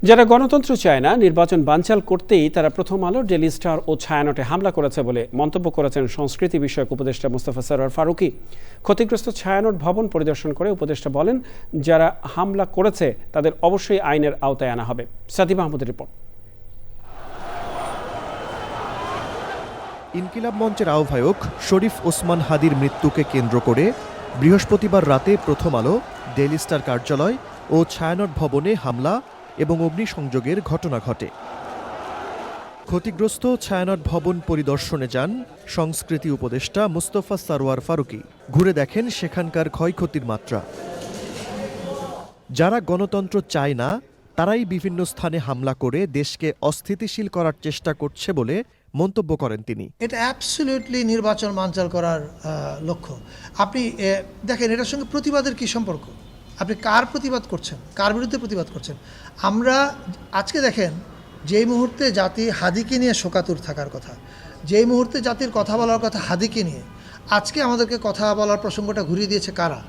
যারা গণতন্ত্র চায় না, নির্বাচন বানচাল করতেই তারা প্রথম আলো, ডেইলি স্টার ও ছায়ানটে হামলা করেছে বলে মন্তব্য করেছেন সংস্কৃতি বিষয়ক উপদেষ্টা মোস্তফা সরোয়ার ফারুকী। ক্ষতিগ্রস্ত ছায়ানট ভবন পরিদর্শন করে উপদেষ্টা বলেন, যারা হামলা করেছে তাদের অবশ্যই আইনের আওতায় আনা হবে। সাদি মাহমুদের রিপোর্ট। ইনকিলাব মঞ্চের আহ্বায়ক শরীফ ওসমান হাদির মৃত্যুকে কেন্দ্র করে বৃহস্পতিবার রাতে প্রথম আলো, ডেইলি স্টার কার্যালয় ও ছায়ানট ভবনে হামলা এবং অগ্নিসংযোগের ঘটনা ঘটে। ক্ষতিগ্রস্ত ছায়ানট ভবন পরিদর্শনে যান সংস্কৃতি উপদেষ্টা মোস্তফা সরোয়ার ফারুকী। ঘুরে দেখেন সেখানকার ক্ষয়ক্ষতির মাত্রা। যারা গণতন্ত্র চায় না, তারাই বিভিন্ন স্থানে হামলা করে দেশকে অস্থিতিশীল করার চেষ্টা করছে বলে মন্তব্য করেন তিনি। এটা অ্যাবসলিউটলি নির্বাচন বানচাল করার লক্ষ্য। আপনি দেখেন, এটার সঙ্গে প্রতিবাদের কি সম্পর্ক? আপনি কার প্রতিবাদ করছেন, কার বিরুদ্ধে প্রতিবাদ করছেন? আমরা আজকে দেখেন, যেই মুহূর্তে জাতি হাদিকে নিয়ে শোকাতুর থাকার কথা, যেই মুহূর্তে জাতির কথা বলার কথা হাদিকে নিয়ে, আজকে আমাদেরকে কথা বলার প্রসঙ্গটা ঘুরিয়ে দিয়েছে কারা?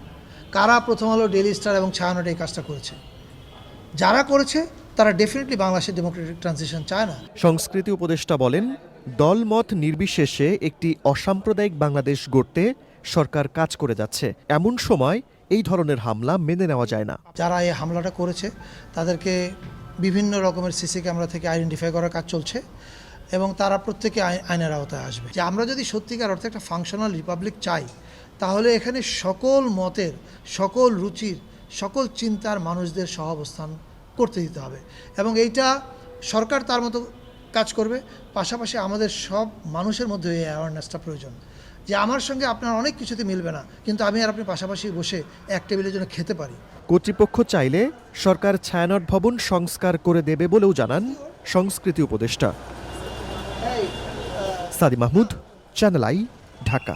কারা প্রথম আলো, ডেইলি স্টার এবং ছায়ানটে এই কাজটা করেছে? যারা করেছে তারা ডেফিনেটলি বাংলাদেশের ডেমোক্রেটিক ট্রানজিশন চায় না। সংস্কৃতি উপদেষ্টা বলেন, দলমত নির্বিশেষে একটি অসাম্প্রদায়িক বাংলাদেশ গড়তে সরকার কাজ করে যাচ্ছে। এমন সময় এই ধরনের হামলা মেনে নেওয়া যায় না। যারা এই হামলাটা করেছে তাদেরকে বিভিন্ন রকমের সিসি ক্যামেরা থেকে আইডেন্টিফাই করার কাজ চলছে এবং তারা প্রত্যেকে আইনের আওতায় আসবে। যে আমরা যদি সত্যিকার অর্থে একটা ফাংশনাল রিপাবলিক চাই, তাহলে এখানে সকল মতের, সকল রুচির, সকল চিন্তার মানুষদের সহাবস্থান করতে দিতে হবে এবং এইটা সরকার তার মতো কাজ করবে। পাশাপাশি আমাদের সব মানুষের মধ্যে এই অ্যাওয়ারনেসটা প্রয়োজন যে আমার সঙ্গে আপনার অনেক কিছুতে মিলবে না, কিন্তু আমি আর আপনি পাশাপাশি বসে এক টেবিলের জন্য খেতে পারি। কর্তৃপক্ষ চাইলে সরকার ছায়ানট ভবন সংস্কার করে দেবে বলেও জানান সংস্কৃতি উপদেষ্টা। সাদি মাহমুদ, চ্যানেল আই, ঢাকা।